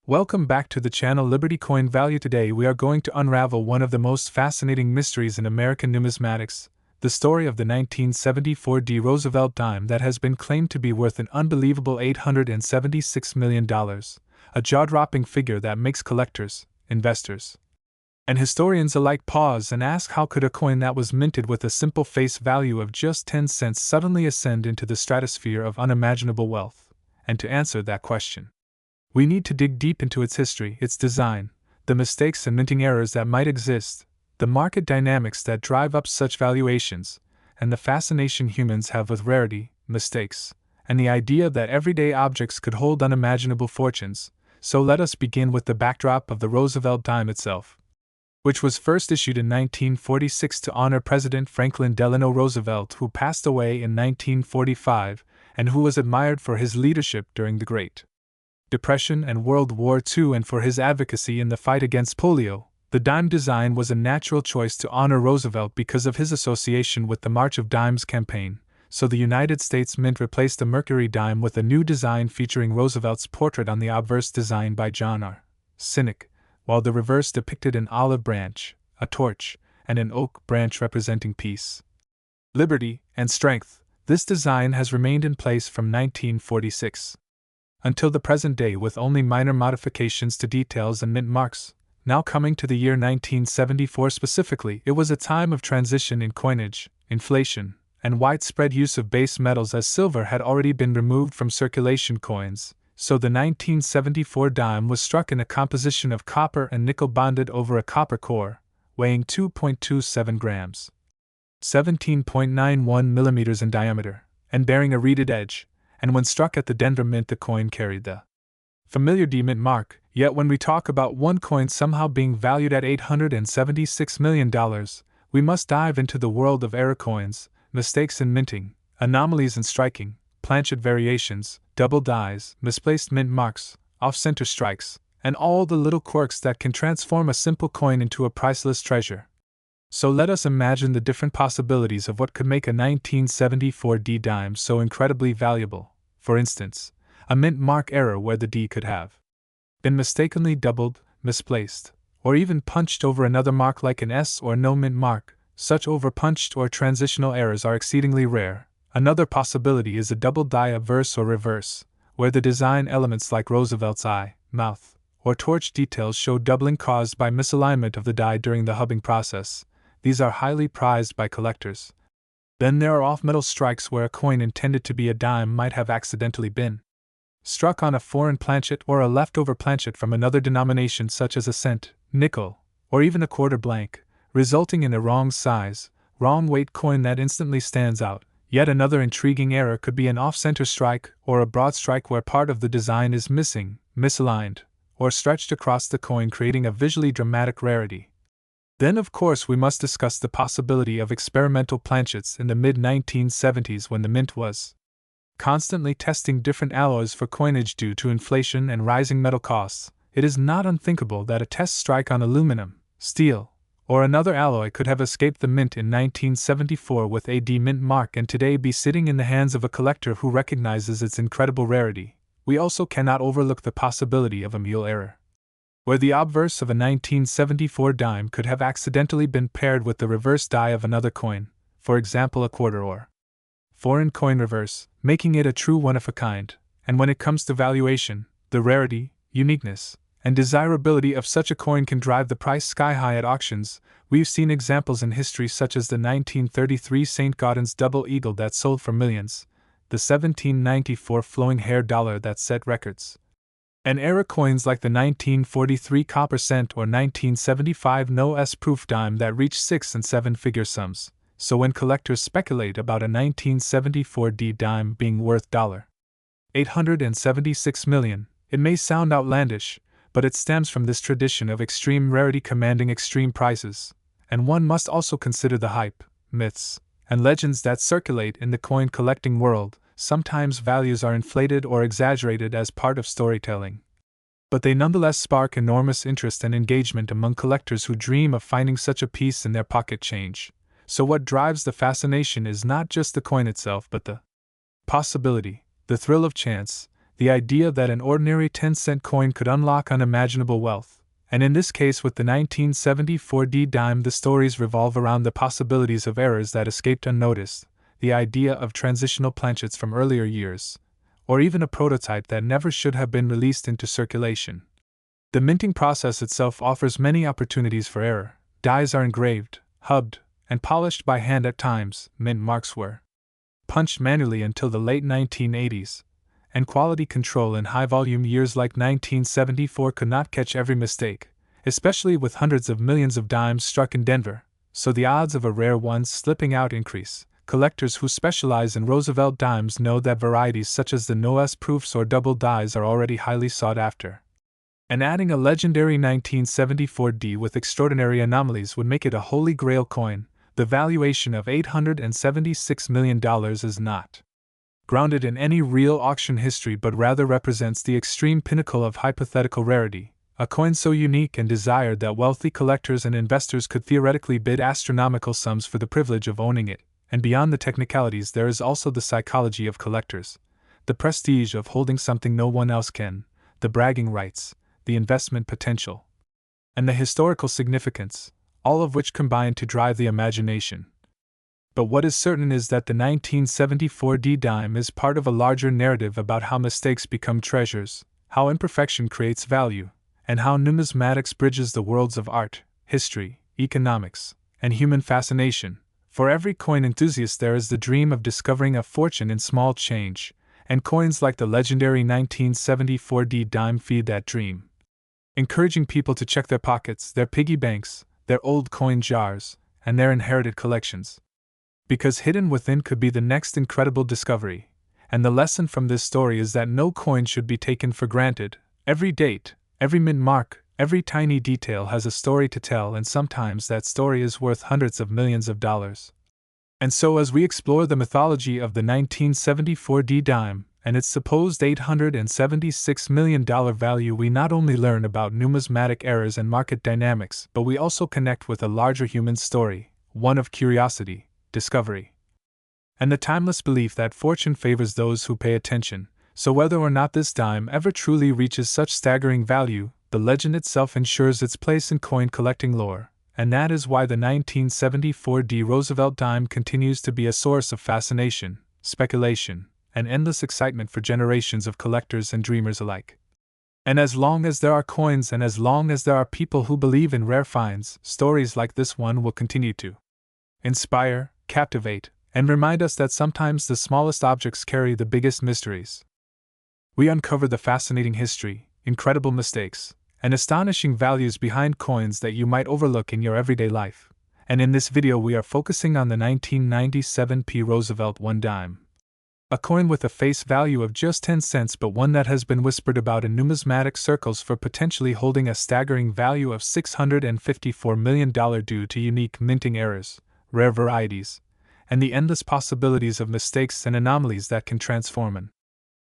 Welcome back to the channel Liberty Coin Value. Today we are going to unravel one of the most fascinating mysteries in American numismatics, the story of the 1974 Roosevelt Dime that has been claimed to be worth an unbelievable $876 million, a jaw-dropping figure that makes collectors, investors, and historians alike pause and ask, how could a coin that was minted with a simple face value of just 10 cents suddenly ascend into the stratosphere of unimaginable wealth? And to answer that question, we need to dig deep into its history, its design, the mistakes and minting errors that might exist, the market dynamics that drive up such valuations, and the fascination humans have with rarity, mistakes, and the idea that everyday objects could hold unimaginable fortunes. So let us begin with the backdrop of the Roosevelt Dime itself, which was first issued in 1946 to honor President Franklin Delano Roosevelt, who passed away in 1945 and who was admired for his leadership during the Great Depression and World War II and for his advocacy in the fight against polio. The dime design was a natural choice to honor Roosevelt because of his association with the March of Dimes campaign, so the United States Mint replaced the Mercury dime with a new design featuring Roosevelt's portrait on the obverse designed by John R. Cynic, while the reverse depicted an olive branch, a torch, and an oak branch representing peace, liberty, and strength. This design has remained in place from 1946 until the present day, with only minor modifications to details and mint marks. Now coming to the year 1974 specifically, it was a time of transition in coinage, inflation, and widespread use of base metals, as silver had already been removed from circulation coins, so the 1974 dime was struck in a composition of copper and nickel bonded over a copper core, weighing 2.27 grams, 17.91 millimeters in diameter, and bearing a reeded edge. And when struck at the Denver Mint, the coin carried the familiar D Mint mark. Yet when we talk about one coin somehow being valued at $876 million, we must dive into the world of error coins, mistakes in minting, anomalies in striking, planchet variations, double dies, misplaced mint marks, off-center strikes, and all the little quirks that can transform a simple coin into a priceless treasure. So let us imagine the different possibilities of what could make a 1974 D dime so incredibly valuable. For instance, a mint mark error where the D could have been mistakenly doubled, misplaced, or even punched over another mark like an S or no mint mark. Such overpunched or transitional errors are exceedingly rare. Another possibility is a double die obverse or reverse, where the design elements like Roosevelt's eye, mouth, or torch details show doubling caused by misalignment of the die during the hubbing process. These are highly prized by collectors. Then there are off-metal strikes where a coin intended to be a dime might have accidentally been struck on a foreign planchet or a leftover planchet from another denomination, such as a cent, nickel, or even a quarter blank, resulting in a wrong size, wrong weight coin that instantly stands out. Yet another intriguing error could be an off-center strike or a broad strike where part of the design is missing, misaligned, or stretched across the coin, creating a visually dramatic rarity. Then, of course, we must discuss the possibility of experimental planchets in the mid-1970s when the Mint was constantly testing different alloys for coinage due to inflation and rising metal costs. It is not unthinkable that a test strike on aluminum, steel, or another alloy could have escaped the Mint in 1974 with a D Mint mark and today be sitting in the hands of a collector who recognizes its incredible rarity. We also cannot overlook the possibility of a mule error, where the obverse of a 1974 dime could have accidentally been paired with the reverse die of another coin, for example a quarter or foreign coin reverse, making it a true one-of-a-kind. And when it comes to valuation, the rarity, uniqueness, and desirability of such a coin can drive the price sky-high at auctions. We've seen examples in history such as the 1933 St. Gaudens double eagle that sold for millions, the 1794 flowing hair dollar that set records, and error coins like the 1943 copper cent or 1975 no S-proof dime that reached 6- and 7-figure sums. So when collectors speculate about a 1974 D dime being worth $876 million, it may sound outlandish, but it stems from this tradition of extreme rarity commanding extreme prices. And one must also consider the hype, myths, and legends that circulate in the coin collecting world. Sometimes values are inflated or exaggerated as part of storytelling, but they nonetheless spark enormous interest and engagement among collectors who dream of finding such a piece in their pocket change. So what drives the fascination is not just the coin itself but the possibility, the thrill of chance, the idea that an ordinary 10-cent coin could unlock unimaginable wealth. And in this case with the 1974 dime, the stories revolve around the possibilities of errors that escaped unnoticed, the idea of transitional planchets from earlier years, or even a prototype that never should have been released into circulation. The minting process itself offers many opportunities for error. Dies are engraved, hubbed, and polished by hand at times. Mint marks were punched manually until the late 1980s, and quality control in high-volume years like 1974 could not catch every mistake, especially with hundreds of millions of dimes struck in Denver, so the odds of a rare one slipping out increase. Collectors who specialize in Roosevelt dimes know that varieties such as the no-S proofs or double dies are already highly sought after. And adding a legendary 1974 D with extraordinary anomalies would make it a holy grail coin. The valuation of $876 million is not grounded in any real auction history but rather represents the extreme pinnacle of hypothetical rarity, a coin so unique and desired that wealthy collectors and investors could theoretically bid astronomical sums for the privilege of owning it. And beyond the technicalities, there is also the psychology of collectors, the prestige of holding something no one else can, the bragging rights, the investment potential, and the historical significance, all of which combine to drive the imagination. But what is certain is that the 1974 dime is part of a larger narrative about how mistakes become treasures, how imperfection creates value, and how numismatics bridges the worlds of art, history, economics, and human fascination. For every coin enthusiast there is the dream of discovering a fortune in small change, and coins like the legendary 1974 dime feed that dream, encouraging people to check their pockets, their piggy banks, their old coin jars, and their inherited collections. Because hidden within could be the next incredible discovery, and the lesson from this story is that no coin should be taken for granted. Every date, every mint mark, every tiny detail has a story to tell, and sometimes that story is worth hundreds of millions of dollars. And so as we explore the mythology of the 1974 dime, and its supposed $876 million value, we not only learn about numismatic errors and market dynamics, but we also connect with a larger human story, one of curiosity, discovery, and the timeless belief that fortune favors those who pay attention. So whether or not this dime ever truly reaches such staggering value, the legend itself ensures its place in coin collecting lore, and that is why the 1974 Roosevelt dime continues to be a source of fascination, speculation, and endless excitement for generations of collectors and dreamers alike. And as long as there are coins and as long as there are people who believe in rare finds, stories like this one will continue to inspire, captivate, and remind us that sometimes the smallest objects carry the biggest mysteries. We uncover the fascinating history, incredible mistakes, and astonishing values behind coins that you might overlook in your everyday life. And in this video we are focusing on the 1997 Roosevelt 1 dime. A coin with a face value of just 10 cents, but one that has been whispered about in numismatic circles for potentially holding a staggering value of $654 million due to unique minting errors, rare varieties, and the endless possibilities of mistakes and anomalies that can transform an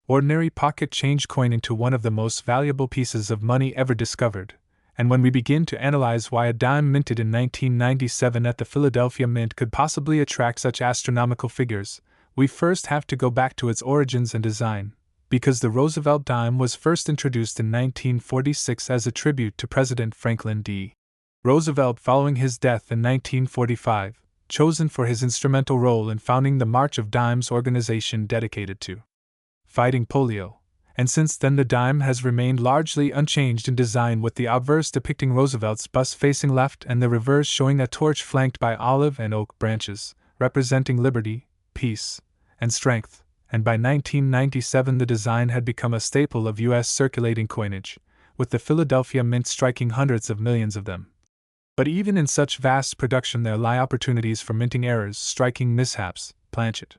ordinary pocket change coin into one of the most valuable pieces of money ever discovered. And when we begin to analyze why a dime minted in 1997 at the Philadelphia Mint could possibly attract such astronomical figures, we first have to go back to its origins and design, because the Roosevelt dime was first introduced in 1946 as a tribute to President Franklin D. Roosevelt following his death in 1945, chosen for his instrumental role in founding the March of Dimes organization dedicated to fighting polio, and since then the dime has remained largely unchanged in design, with the obverse depicting Roosevelt's bust facing left and the reverse showing a torch flanked by olive and oak branches, representing liberty, peace, and strength. And by 1997 the design had become a staple of U.S. circulating coinage, with the Philadelphia Mint striking hundreds of millions of them. But even in such vast production there lie opportunities for minting errors, striking mishaps, planchet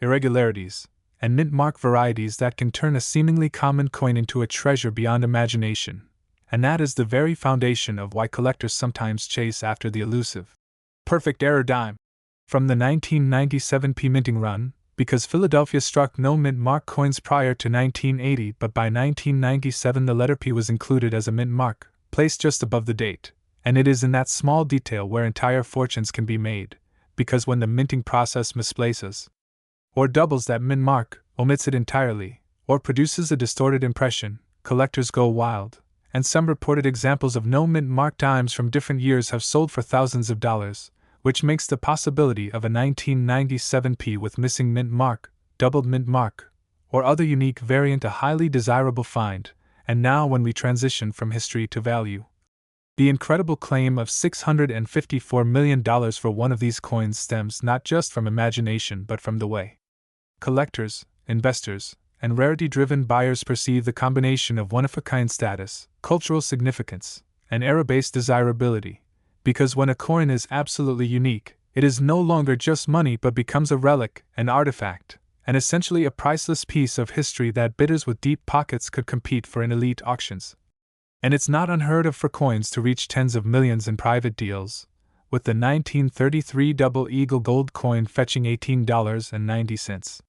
irregularities, and mint mark varieties that can turn a seemingly common coin into a treasure beyond imagination. And that is the very foundation of why collectors sometimes chase after the elusive perfect error dime. From the 1997 minting run, because Philadelphia struck no mint mark coins prior to 1980, but by 1997 the letter P was included as a mint mark, placed just above the date. And it is in that small detail where entire fortunes can be made, because when the minting process misplaces or doubles that mint mark, omits it entirely, or produces a distorted impression, collectors go wild, and some reported examples of no mint mark dimes from different years have sold for thousands of dollars, which makes the possibility of a 1997p with missing mint mark, doubled mint mark, or other unique variant a highly desirable find. And now, when we transition from history to value, the incredible claim of $654 million for one of these coins stems not just from imagination but from the way collectors, investors, and rarity-driven buyers perceive the combination of one-of-a-kind status, cultural significance, and era-based desirability. Because when a coin is absolutely unique, it is no longer just money but becomes a relic, an artifact, and essentially a priceless piece of history that bidders with deep pockets could compete for in elite auctions. And it's not unheard of for coins to reach tens of millions in private deals, with the 1933 Double Eagle gold coin fetching $18.90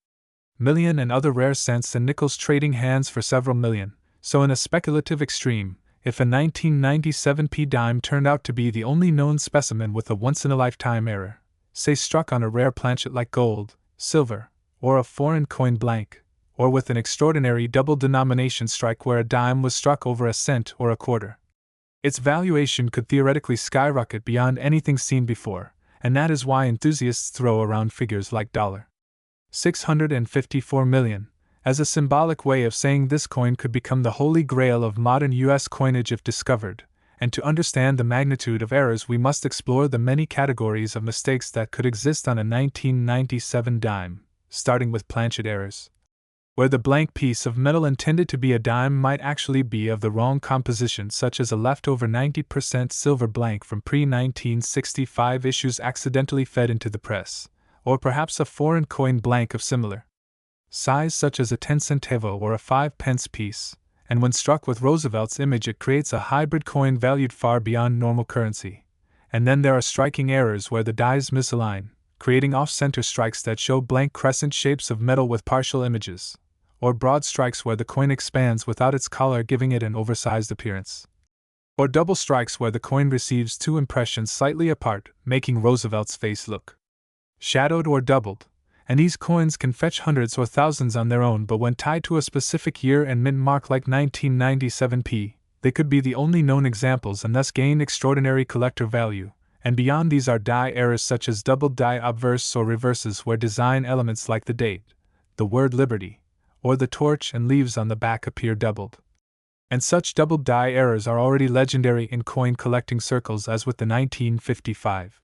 million and other rare cents and nickels trading hands for several million. So in a speculative extreme, if a 1997p dime turned out to be the only known specimen with a once-in-a-lifetime error, say struck on a rare planchet like gold, silver, or a foreign coin blank, or with an extraordinary double denomination strike where a dime was struck over a cent or a quarter, its valuation could theoretically skyrocket beyond anything seen before, and that is why enthusiasts throw around figures like $654 million, as a symbolic way of saying this coin could become the holy grail of modern U.S. coinage if discovered. And to understand the magnitude of errors, we must explore the many categories of mistakes that could exist on a 1997 dime, starting with planchet errors, where the blank piece of metal intended to be a dime might actually be of the wrong composition, such as a leftover 90% silver blank from pre-1965 issues accidentally fed into the press, or perhaps a foreign coin blank of similar size such as a 10 centavo or a 5-pence piece, and when struck with Roosevelt's image it creates a hybrid coin valued far beyond normal currency. And then there are striking errors where the dies misalign, creating off-center strikes that show blank crescent shapes of metal with partial images, or broad strikes where the coin expands without its collar giving it an oversized appearance, or double strikes where the coin receives two impressions slightly apart, making Roosevelt's face look shadowed or doubled. And these coins can fetch hundreds or thousands on their own, but when tied to a specific year and mint mark like 1997p, they could be the only known examples and thus gain extraordinary collector value. And beyond these are die errors such as double die obverse or reverses where design elements like the date, the word liberty, or the torch and leaves on the back appear doubled. And such double die errors are already legendary in coin collecting circles, as with the 1955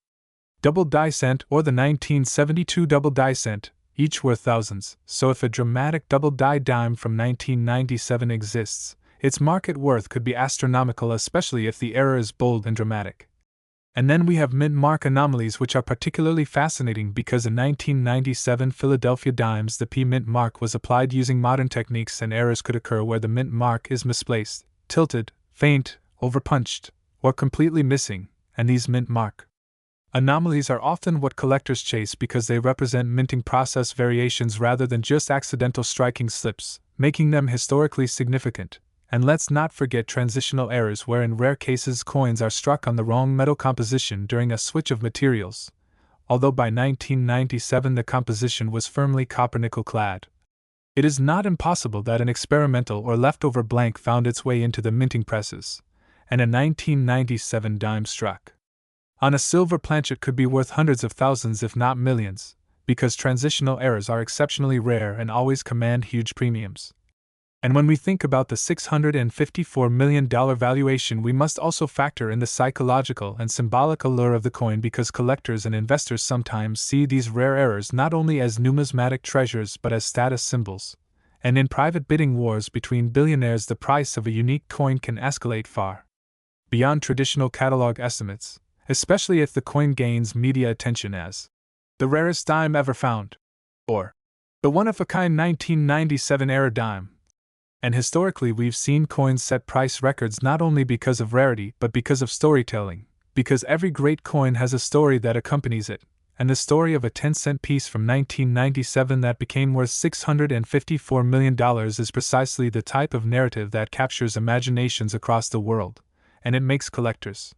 double die cent or the 1972 double die cent, each worth thousands. So if a dramatic double die dime from 1997 exists, its market worth could be astronomical, especially if the error is bold and dramatic. And then we have mint mark anomalies, which are particularly fascinating because in 1997 Philadelphia dimes the P mint mark was applied using modern techniques, and errors could occur where the mint mark is misplaced, tilted, faint, overpunched, or completely missing, and these mint mark anomalies are often what collectors chase because they represent minting process variations rather than just accidental striking slips, making them historically significant. And let's not forget transitional errors, where in rare cases coins are struck on the wrong metal composition during a switch of materials, although by 1997 the composition was firmly copper-nickel clad. It is not impossible that an experimental or leftover blank found its way into the minting presses, and a 1997 dime struck on a silver planchet could be worth hundreds of thousands if not millions, because transitional errors are exceptionally rare and always command huge premiums. And when we think about the $654 million valuation, we must also factor in the psychological and symbolic allure of the coin, because collectors and investors sometimes see these rare errors not only as numismatic treasures but as status symbols. And in private bidding wars between billionaires, the price of a unique coin can escalate far beyond traditional catalog estimates, especially if the coin gains media attention as the rarest dime ever found, or the one-of-a-kind 1997 era dime. And historically we've seen coins set price records not only because of rarity but because of storytelling, because every great coin has a story that accompanies it, and the story of a 10-cent piece from 1997 that became worth $654 million is precisely the type of narrative that captures imaginations across the world, and it makes collectors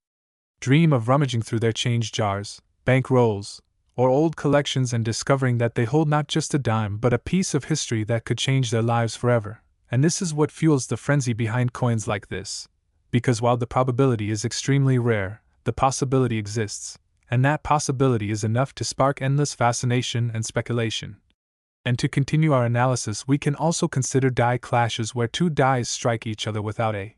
dream of rummaging through their change jars, bank rolls, or old collections and discovering that they hold not just a dime but a piece of history that could change their lives forever. And this is what fuels the frenzy behind coins like this. Because while the probability is extremely rare, the possibility exists, and that possibility is enough to spark endless fascination and speculation. And to continue our analysis, we can also consider die clashes where two dies strike each other without a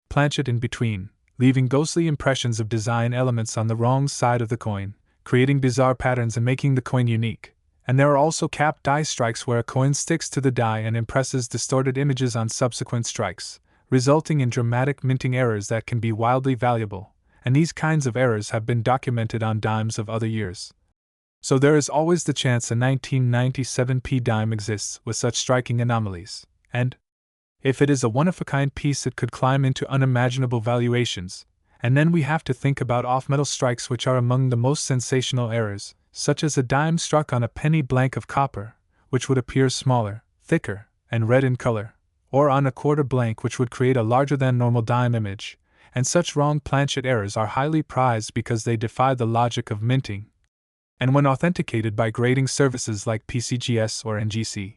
planchet in between, leaving ghostly impressions of design elements on the wrong side of the coin, creating bizarre patterns and making the coin unique. And there are also capped die strikes where a coin sticks to the die and impresses distorted images on subsequent strikes, resulting in dramatic minting errors that can be wildly valuable, and these kinds of errors have been documented on dimes of other years. So there is always the chance a 1997 P dime exists with such striking anomalies, and if it is a one-of-a-kind piece it could climb into unimaginable valuations. And then we have to think about off-metal strikes, which are among the most sensational errors, such as a dime struck on a penny blank of copper, which would appear smaller, thicker, and red in color, or on a quarter blank, which would create a larger-than-normal dime image. And such wrong planchet errors are highly prized because they defy the logic of minting. And when authenticated by grading services like PCGS or NGC,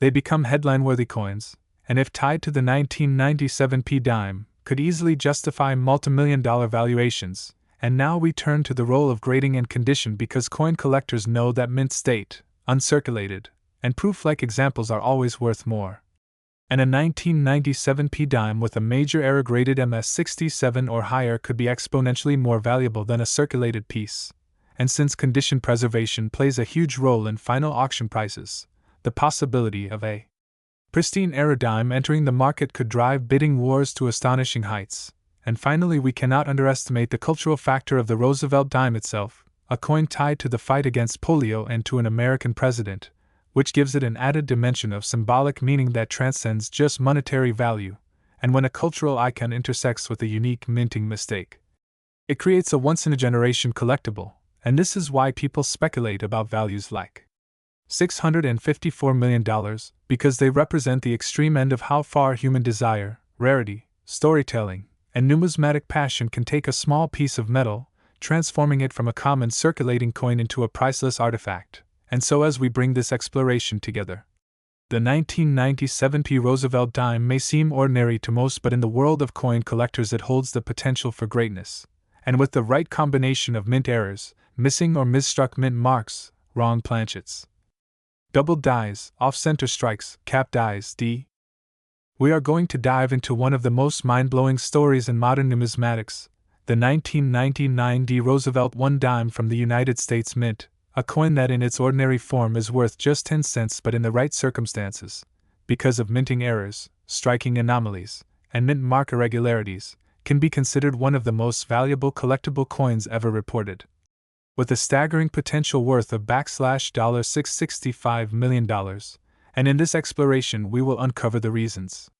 they become headline-worthy coins, and if tied to the 1997 P dime, could easily justify multimillion-dollar valuations. And now we turn to the role of grading and condition, because coin collectors know that mint state, uncirculated, and proof-like examples are always worth more. And a 1997 P dime with a major error graded MS67 or higher could be exponentially more valuable than a circulated piece. And since condition preservation plays a huge role in final auction prices, the possibility of a pristine error dime entering the market could drive bidding wars to astonishing heights. And finally, we cannot underestimate the cultural factor of the Roosevelt Dime itself, a coin tied to the fight against polio and to an American president, which gives it an added dimension of symbolic meaning that transcends just monetary value. And when a cultural icon intersects with a unique minting mistake, it creates a once-in-a-generation collectible, and this is why people speculate about values like $654 million, because they represent the extreme end of how far human desire, rarity, storytelling, and numismatic passion can take a small piece of metal, transforming it from a common circulating coin into a priceless artifact. And so as we bring this exploration together, the 1997 P Roosevelt Dime may seem ordinary to most, but in the world of coin collectors it holds the potential for greatness. And with the right combination of mint errors, missing or misstruck mint marks, wrong planchets, double dies, off-center strikes, cap dies, we are going to dive into one of the most mind-blowing stories in modern numismatics, the 1999 D Roosevelt 1 dime from the United States Mint, a coin that in its ordinary form is worth just 10 cents, but in the right circumstances, because of minting errors, striking anomalies, and mint mark irregularities, can be considered one of the most valuable collectible coins ever reported. With a staggering potential worth of $665 million, and in this exploration we will uncover the reasons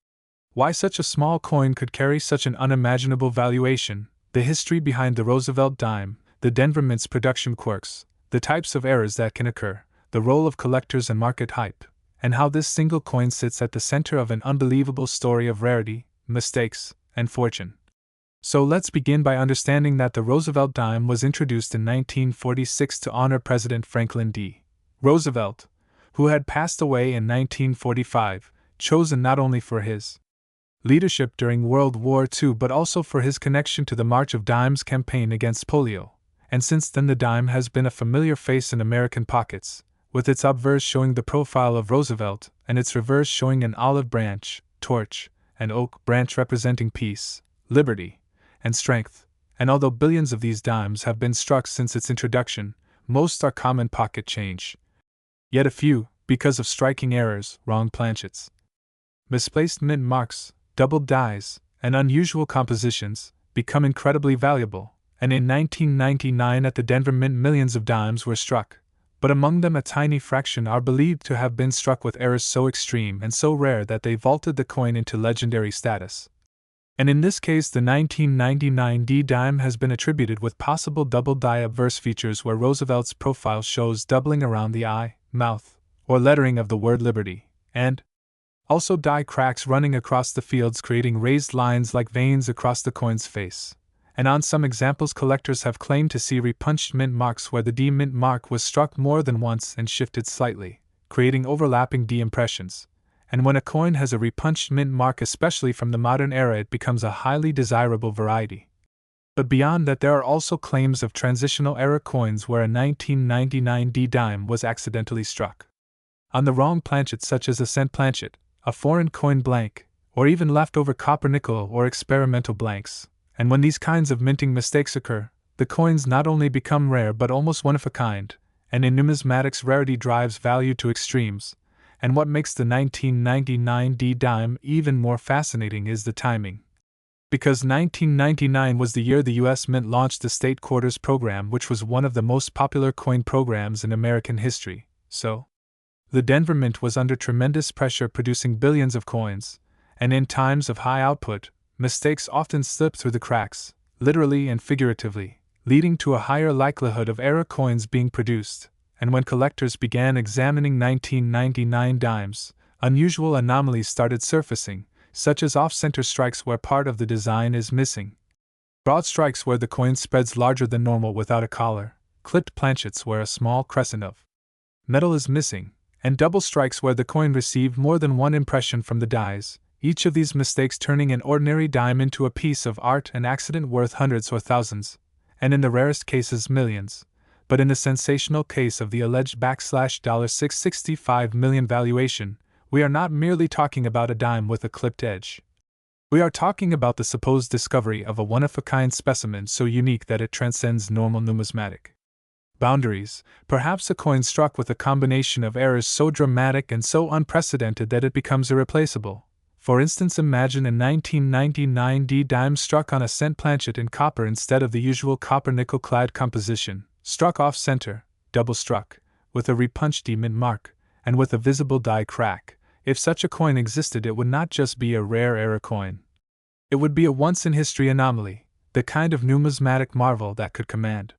why such a small coin could carry such an unimaginable valuation, the history behind the Roosevelt Dime, the Denver Mint's production quirks, the types of errors that can occur, the role of collectors and market hype, and how this single coin sits at the center of an unbelievable story of rarity, mistakes, and fortune. So let's begin by understanding that the Roosevelt Dime was introduced in 1946 to honor President Franklin D. Roosevelt, who had passed away in 1945, chosen not only for his leadership during World War II but also for his connection to the March of Dimes campaign against polio. And since then the dime has been a familiar face in American pockets, with its obverse showing the profile of Roosevelt and its reverse showing an olive branch, torch, and oak branch representing peace, liberty, and strength. And although billions of these dimes have been struck since its introduction, most are common pocket change. Yet a few, because of striking errors, wrong planchets, misplaced mint marks, doubled dies, and unusual compositions, become incredibly valuable. And in 1999 at the Denver Mint millions of dimes were struck, but among them a tiny fraction are believed to have been struck with errors so extreme and so rare that they vaulted the coin into legendary status. And in this case the 1999 D dime has been attributed with possible double die obverse features where Roosevelt's profile shows doubling around the eye, mouth, or lettering of the word liberty, and also die cracks running across the fields creating raised lines like veins across the coin's face. and on some examples collectors have claimed to see repunched mint marks where the D mint mark was struck more than once and shifted slightly, creating overlapping D impressions. And when a coin has a repunched mint mark, especially from the modern era, it becomes a highly desirable variety. But beyond that, there are also claims of transitional era coins where a 1999 D dime was accidentally struck on the wrong planchet, such as a cent planchet, a foreign coin blank, or even leftover copper nickel or experimental blanks. And when these kinds of minting mistakes occur, the coins not only become rare but almost one of a kind, and in numismatics rarity drives value to extremes. And what makes the 1999 D dime even more fascinating is the timing. Because 1999 was the year the U.S. Mint launched the State Quarters program, which was one of the most popular coin programs in American history, so the Denver Mint was under tremendous pressure producing billions of coins, and in times of high output, mistakes often slip through the cracks, literally and figuratively, leading to a higher likelihood of error coins being produced. And when collectors began examining 1999 dimes, unusual anomalies started surfacing, such as off-center strikes where part of the design is missing, broad strikes where the coin spreads larger than normal without a collar, clipped planchets where a small crescent of metal is missing, and double strikes where the coin received more than one impression from the dies, each of these mistakes turning an ordinary dime into a piece of art and accident worth hundreds or thousands, and in the rarest cases millions. But in the sensational case of the alleged $665 million valuation, we are not merely talking about a dime with a clipped edge. We are talking about the supposed discovery of a one-of-a-kind specimen so unique that it transcends normal numismatic boundaries, perhaps a coin struck with a combination of errors so dramatic and so unprecedented that it becomes irreplaceable. For instance, imagine a 1999 D dime struck on a cent planchet in copper instead of the usual copper-nickel clad composition, struck off-center, double struck, with a repunched D mint mark, and with a visible die crack. If such a coin existed, it would not just be a rare error coin. It would be a once-in-history anomaly, the kind of numismatic marvel that could command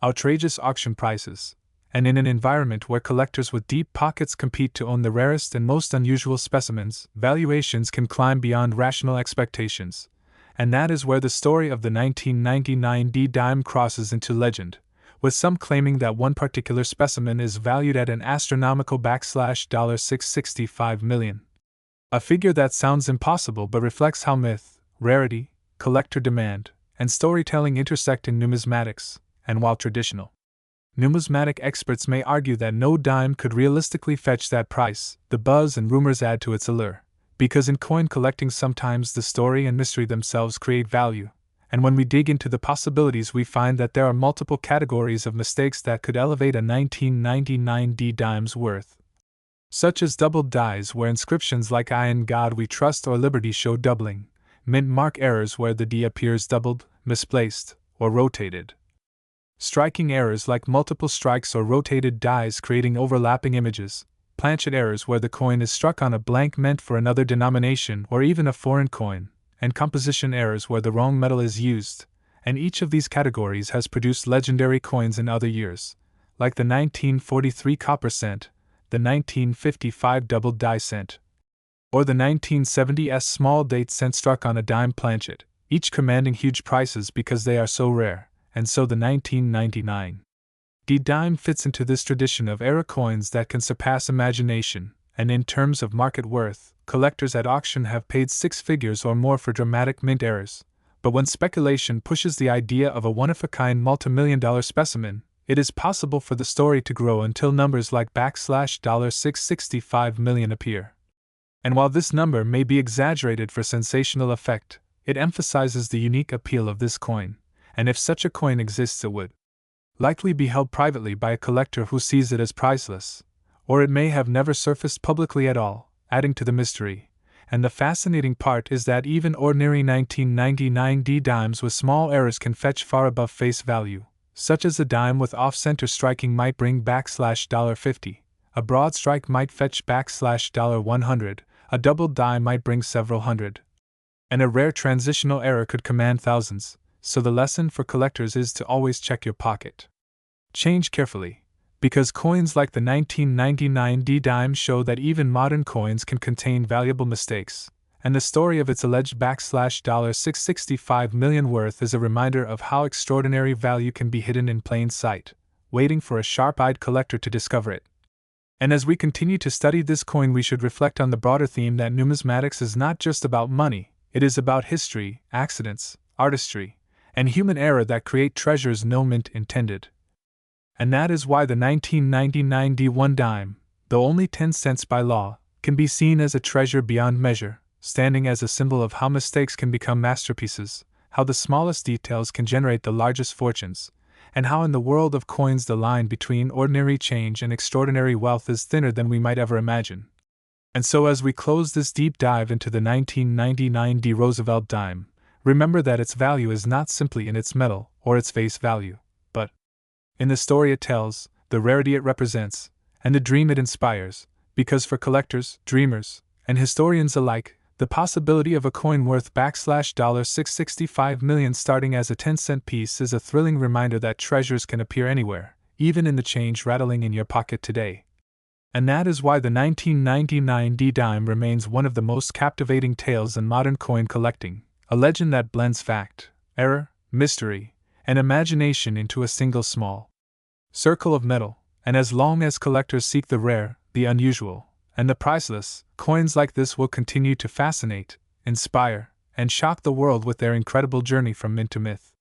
outrageous auction prices. And in an environment where collectors with deep pockets compete to own the rarest and most unusual specimens, valuations can climb beyond rational expectations. And that is where the story of the 1999 D dime crosses into legend, with some claiming that one particular specimen is valued at an astronomical $665 million. A figure that sounds impossible but reflects how myth, rarity, collector demand, and storytelling intersect in numismatics. And while traditional numismatic experts may argue that no dime could realistically fetch that price, the buzz and rumors add to its allure. Because in coin collecting sometimes the story and mystery themselves create value, and when we dig into the possibilities we find that there are multiple categories of mistakes that could elevate a 1999 D dime's worth. Such as doubled dies where inscriptions like "I in God we trust" or "Liberty" show doubling, mint mark errors where the D appears doubled, misplaced, or rotated. Striking errors like multiple strikes or rotated dies creating overlapping images, planchet errors where the coin is struck on a blank meant for another denomination or even a foreign coin, and composition errors where the wrong metal is used, and each of these categories has produced legendary coins in other years, like the 1943 copper cent, the 1955 doubled die cent, or the 1970s small date cent struck on a dime planchet, each commanding huge prices because they are so rare. And so the 1999 D dime fits into this tradition of era coins that can surpass imagination, and in terms of market worth, collectors at auction have paid six figures or more for dramatic mint errors. But when speculation pushes the idea of a one-of-a-kind multi-million-dollar specimen, it is possible for the story to grow until numbers like $665 million appear. And while this number may be exaggerated for sensational effect, it emphasizes the unique appeal of this coin. And if such a coin exists, it would likely be held privately by a collector who sees it as priceless, or it may have never surfaced publicly at all, adding to the mystery. And the fascinating part is that even ordinary 1999 D dimes with small errors can fetch far above face value, such as a dime with off-center striking might bring $50, a broad strike might fetch $100, a double die might bring several hundred, and a rare transitional error could command thousands. So the lesson for collectors is to always check your pocket change carefully, because coins like the 1999 D dime show that even modern coins can contain valuable mistakes, and the story of its alleged $665 million worth is a reminder of how extraordinary value can be hidden in plain sight, waiting for a sharp-eyed collector to discover it. And as we continue to study this coin, we should reflect on the broader theme that numismatics is not just about money, it is about history, accidents, artistry, and human error that create treasures no mint intended. And that is why the 1999 D1 dime, though only 10 cents by law, can be seen as a treasure beyond measure, standing as a symbol of how mistakes can become masterpieces, how the smallest details can generate the largest fortunes, and how in the world of coins the line between ordinary change and extraordinary wealth is thinner than we might ever imagine. And so as we close this deep dive into the 1999 D Roosevelt Dime, remember that its value is not simply in its metal or its face value, but in the story it tells, the rarity it represents, and the dream it inspires, because for collectors, dreamers, and historians alike, the possibility of a coin worth $665 million starting as a 10-cent piece is a thrilling reminder that treasures can appear anywhere, even in the change rattling in your pocket today. And that is why the 1999 D dime remains one of the most captivating tales in modern coin collecting, a legend that blends fact, error, mystery, and imagination into a single small circle of metal. And as long as collectors seek the rare, the unusual, and the priceless, coins like this will continue to fascinate, inspire, and shock the world with their incredible journey from myth to myth.